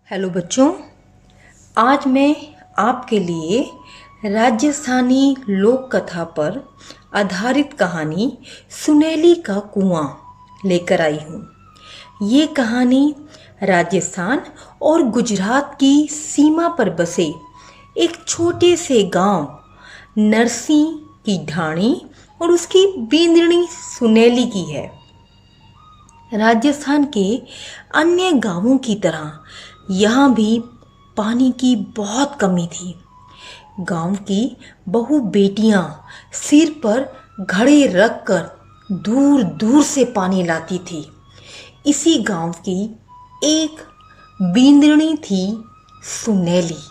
Hello बच्चों, आज मैं आपके लिए राजस्थानी लोक कथा पर आधारित कहानी सुनेली का कुआं लेकर आई हूँ। ये कहानी राजस्थान और गुजरात की सीमा पर बसे एक छोटे से गांव नरसिंह की ढाणी और उसकी बींदनी सुनेली की है। राजस्थान के अन्य गांवों की तरह यहाँ भी पानी की बहुत कमी थी। गांव की बहु बेटियां सिर पर घड़े रखकर दूर दूर से पानी लाती थी। इसी गांव की एक बींदनी थी सुनेली।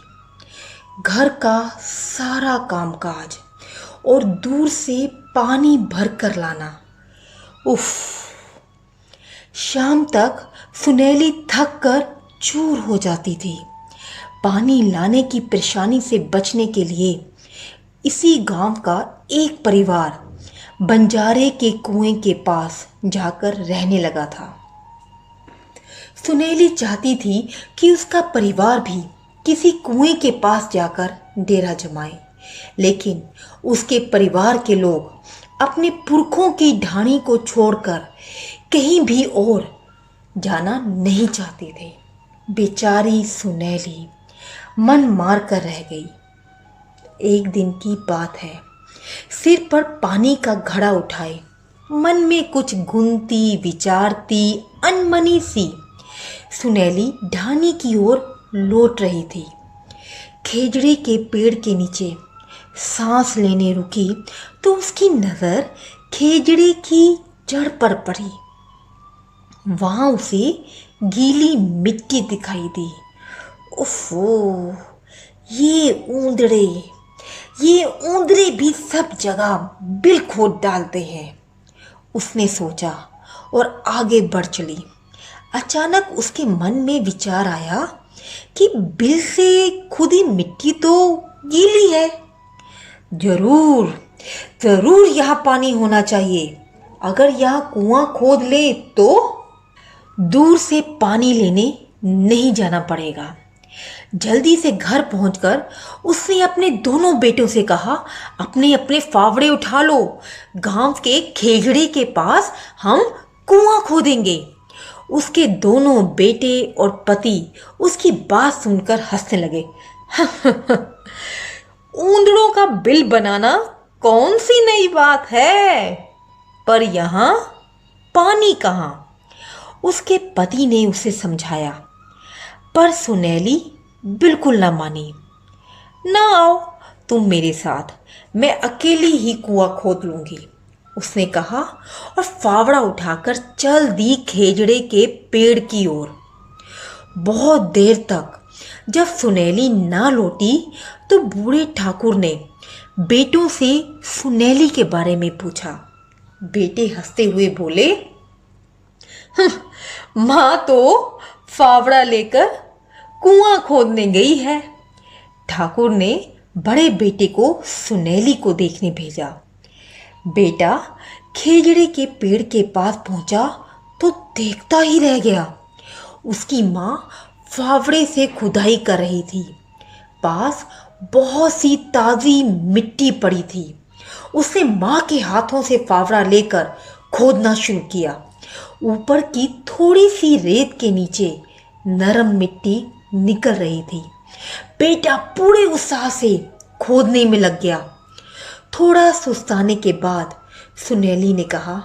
घर का सारा कामकाज और दूर से पानी भर कर लाना, उफ। शाम तक सुनेली थक कर चूर हो जाती थी। पानी लाने की परेशानी से बचने के लिए इसी गांव का एक परिवार बंजारे के कुएं के पास जाकर रहने लगा था। सुनेली चाहती थी कि उसका परिवार भी किसी कुएं के पास जाकर डेरा जमाए, लेकिन उसके परिवार के लोग अपने पुरखों की ढाणी को छोड़कर कहीं भी और जाना नहीं चाहते थे। बेचारी सुनेली मन मार कर रह गई। एक दिन की बात है, सिर पर पानी का घड़ा उठाए मन में कुछ गुनती विचारती अनमनी सी सुनेली ढाणी की ओर लौट रही थी। खेजड़े के पेड़ के नीचे सांस लेने रुकी तो उसकी नजर खेजड़े की जड़ पर पड़ी। वहां उसे गीली मिट्टी दिखाई दी। ओफो, ये ऊंदरे भी सब जगह बिल खोद डालते हैं, उसने सोचा और आगे बढ़ चली। अचानक उसके मन में विचार आया कि बिल से खुदी मिट्टी तो गीली है। जरूर यहाँ पानी होना चाहिए। अगर यहाँ कुआं खोद ले तो दूर से पानी लेने नहीं जाना पड़ेगा। जल्दी से घर पहुंचकर उसने अपने दोनों बेटों से कहा, अपने अपने फावड़े उठा लो, गांव के खेजड़े के पास हम कुआं खोदेंगे। उसके दोनों बेटे और पति उसकी बात सुनकर हंसने लगे। ऊंदड़ों का बिल बनाना कौन सी नई बात है, पर यहां पानी कहां? उसके पति ने उसे समझाया, पर सुनेली बिल्कुल ना मानी। ना आओ तुम मेरे साथ, मैं अकेली ही कुआं खोद लूंगी, उसने कहा और फावड़ा उठाकर चल दी खेजड़े के पेड़ की ओर। बहुत देर तक जब सुनेली ना लौटी तो बूढ़े ठाकुर ने बेटों से सुनेली के बारे में पूछा। बेटे हंसते हुए बोले, मां तो फावड़ा लेकर कुआं खोदने गई है। ठाकुर ने बड़े बेटे को सुनेली को देखने भेजा। बेटा खेजड़े के पेड़ के पास पहुंचा तो देखता ही रह गया। उसकी मां फावड़े से खुदाई कर रही थी। पास बहुत सी ताजी मिट्टी पड़ी थी। उसने मां के हाथों से फावड़ा लेकर खोदना शुरू किया। ऊपर की थोड़ी सी रेत के नीचे नरम मिट्टी निकल रही थी। बेटा पूरे उत्साह से खोदने में लग गया। थोड़ा सुस्ताने के बाद सुनेली ने कहा,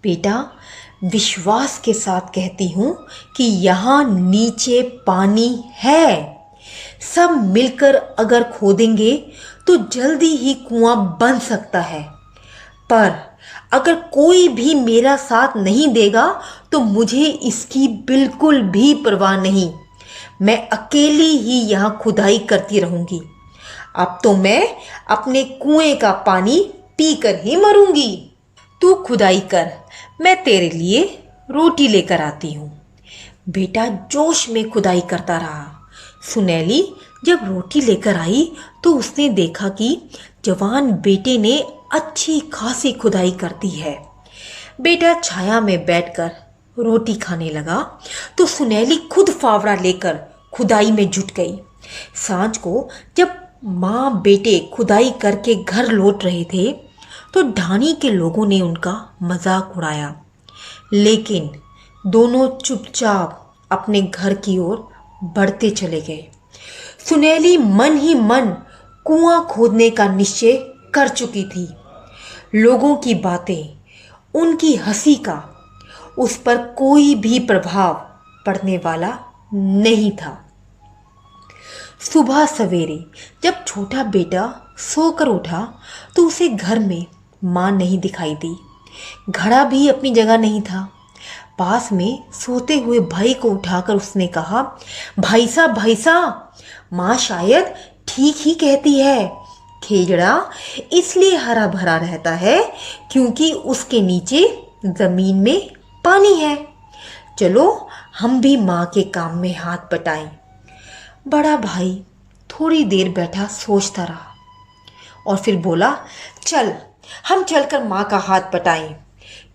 बेटा विश्वास के साथ कहती हूं कि यहां नीचे पानी है। सब मिलकर अगर खोदेंगे तो जल्दी ही कुआं बन सकता है, पर अगर कोई भी मेरा साथ नहीं देगा तो मुझे इसकी बिल्कुल भी परवाह नहीं। मैं अकेली ही यहां खुदाई करती रहूंगी। अब तो मैं अपने कुएं का पानी पीकर ही मरूंगी। तू खुदाई कर, मैं तेरे लिए रोटी लेकर आती हूं। बेटा जोश में खुदाई करता रहा। सुनेली जब रोटी लेकर आई तो उसने देखा कि जवान बेटे ने अच्छी खासी खुदाई कर दी है। बेटा छाया में बैठकर रोटी खाने लगा तो सुनैली खुद फावड़ा लेकर खुदाई में जुट गई। सांझ को जब माँ बेटे खुदाई करके घर लौट रहे थे तो ढाणी के लोगों ने उनका मजाक उड़ाया, लेकिन दोनों चुपचाप अपने घर की ओर बढ़ते चले गए। सुनैली मन ही मन कुआं खोदने का निश्चय कर चुकी थी। लोगों की बातें, उनकी हंसी का उस पर कोई भी प्रभाव पड़ने वाला नहीं था। सुबह सवेरे जब छोटा बेटा सोकर उठा तो उसे घर में माँ नहीं दिखाई दी। घड़ा भी अपनी जगह नहीं था। पास में सोते हुए भाई को उठाकर उसने कहा, भाई साहब, माँ शायद ठीक ही कहती है। खेजड़ा इसलिए हरा भरा रहता है क्योंकि उसके नीचे जमीन में पानी है। चलो हम भी माँ के काम में हाथ बटाएं। बड़ा भाई थोड़ी देर बैठा सोचता रहा और फिर बोला, चल हम चलकर माँ का हाथ बटाएं।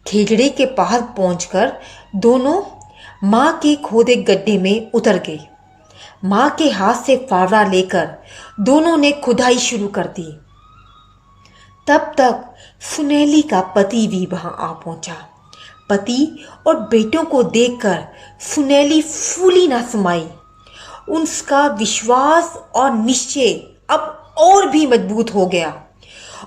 खेजड़े के पास पहुंचकर दोनों माँ के खोदे गड्ढे में उतर गए। माँ के हाथ से फावड़ा लेकर दोनों ने खुदाई शुरू कर दी। तब तक सुनैली का पति भी वहां आ पहुंचा। पति और बेटों को देखकर सुनैली फूली ना समाई। उसका विश्वास और निश्चय अब और भी मजबूत हो गया।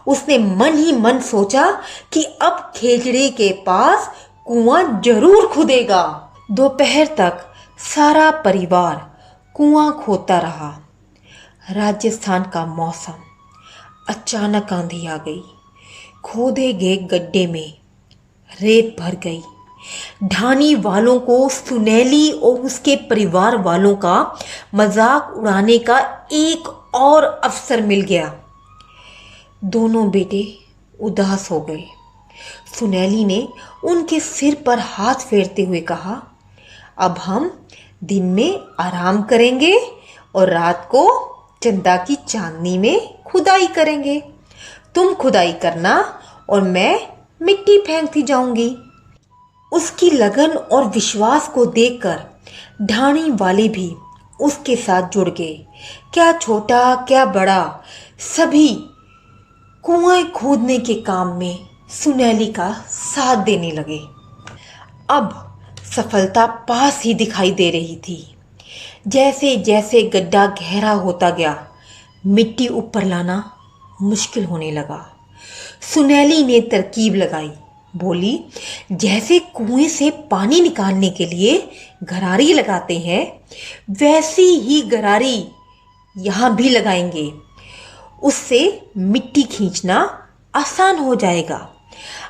उसने मन ही मन सोचा कि अब खेजड़े के पास कुआं जरूर खुदेगा। दोपहर तक सारा परिवार कुआं खोदता रहा। राजस्थान का मौसम, अचानक आंधी आ गई। खोदे गए गड्ढे में रेत भर गई। ढाणी वालों को सुनैली और उसके परिवार वालों का मजाक उड़ाने का एक और अवसर मिल गया। दोनों बेटे उदास हो गए। सुनैली ने उनके सिर पर हाथ फेरते हुए कहा, अब हम दिन में आराम करेंगे और रात को चंदा की चांदनी में खुदाई करेंगे। तुम खुदाई करना और मैं मिट्टी फेंकती जाऊंगी। उसकी लगन और विश्वास को देखकर ढाणी वाले भी उसके साथ जुड़ गए। क्या छोटा क्या बड़ा, सभी कुएं खोदने के काम में सुनैली का साथ देने लगे। अब सफलता पास ही दिखाई दे रही थी। जैसे जैसे गड्ढा गहरा होता गया, मिट्टी ऊपर लाना मुश्किल होने लगा। सुनैली ने तरकीब लगाई, बोली, जैसे कुएं से पानी निकालने के लिए गरारी लगाते हैं, वैसी ही गरारी यहाँ भी लगाएंगे। उससे मिट्टी खींचना आसान हो जाएगा।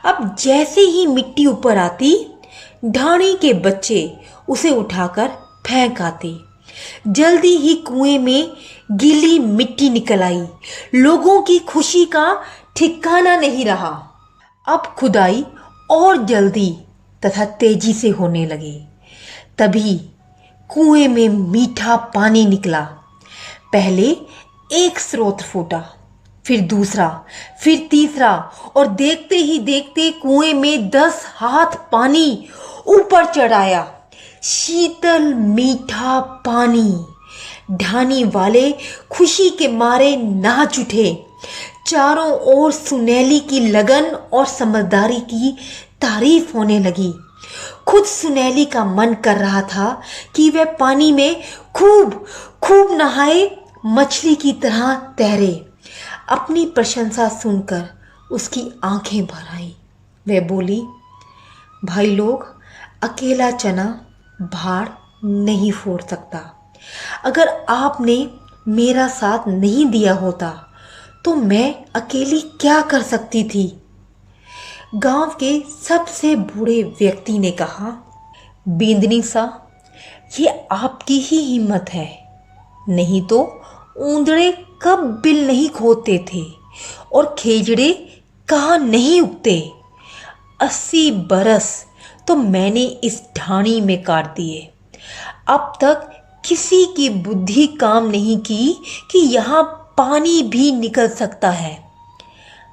अब जैसे ही मिट्टी ऊपर आती, ढाणी के बच्चे उसे उठाकर फेंक आते। जल्दी ही कुएं में गीली मिट्टी निकल आई। लोगों की खुशी का ठिकाना नहीं रहा। अब खुदाई और जल्दी तथा तेजी से होने लगी। तभी कुएं में मीठा पानी निकला। पहले एक स्रोत फूटा, फिर दूसरा, फिर तीसरा, और देखते ही देखते कुएं में 10 हाथ पानी ऊपर चढ़ आया। शीतल मीठा पानी। ढाणी वाले खुशी के मारे नाच उठे। चारों ओर सुनैली की लगन और समझदारी की तारीफ होने लगी। खुद सुनैली का मन कर रहा था कि वह पानी में खूब खूब नहाए, मछली की तरह तैरे। अपनी प्रशंसा सुनकर उसकी आंखें भर आईं। वह बोली, भाई लोग, अकेला चना भाड़ नहीं फोड़ सकता। अगर आपने मेरा साथ नहीं दिया होता तो मैं अकेली क्या कर सकती थी। गांव के सबसे बूढ़े व्यक्ति ने कहा, बिंदनी सा, ये आपकी ही हिम्मत है, नहीं तो ऊंदड़े कब बिल नहीं खोदते थे और खेजड़े कहाँ नहीं उगते। 80 बरस तो मैंने इस ढाणी में काट दिए। अब तक किसी की बुद्धि काम नहीं की कि यहाँ पानी भी निकल सकता है।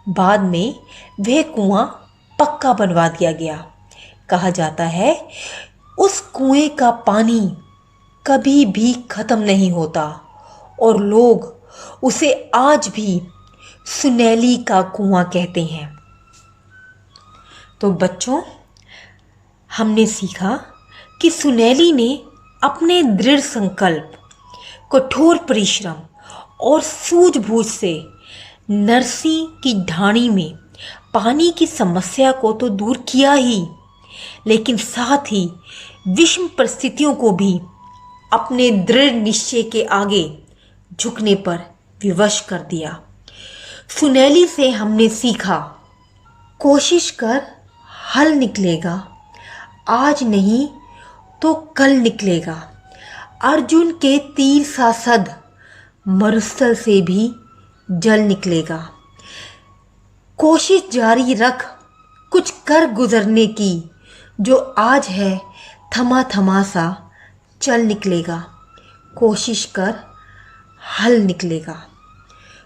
बाद में वह कुआं पक्का बनवा दिया गया। कहा जाता है उस कुएं का पानी कभी भी खत्म नहीं होता और लोग उसे आज भी सुनैली का कुआं कहते हैं। तो बच्चों, हमने सीखा कि सुनैली ने अपने दृढ़ संकल्प, कठोर परिश्रम और सूझबूझ से नरसी की ढाणी में पानी की समस्या को तो दूर किया ही, लेकिन साथ ही विषम परिस्थितियों को भी अपने दृढ़ निश्चय के आगे झुकने पर विवश कर दिया। सुनैली से हमने सीखा, कोशिश कर हल निकलेगा, आज नहीं तो कल निकलेगा। अर्जुन के तीर सा सद मरुस्थल से भी जल निकलेगा। कोशिश जारी रख कुछ कर गुजरने की, जो आज है थमा थमा सा चल निकलेगा। कोशिश कर हल निकलेगा।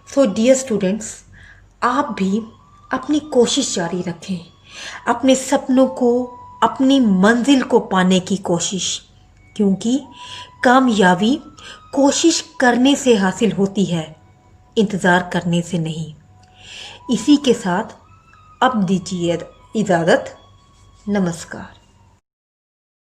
सो डियर स्टूडेंट्स, आप भी अपनी कोशिश जारी रखें, अपने सपनों को, अपनी मंजिल को पाने की कोशिश, क्योंकि कामयाबी कोशिश करने से हासिल होती है, इंतज़ार करने से नहीं। इसी के साथ अब दीजिए इजाज़त। नमस्कार।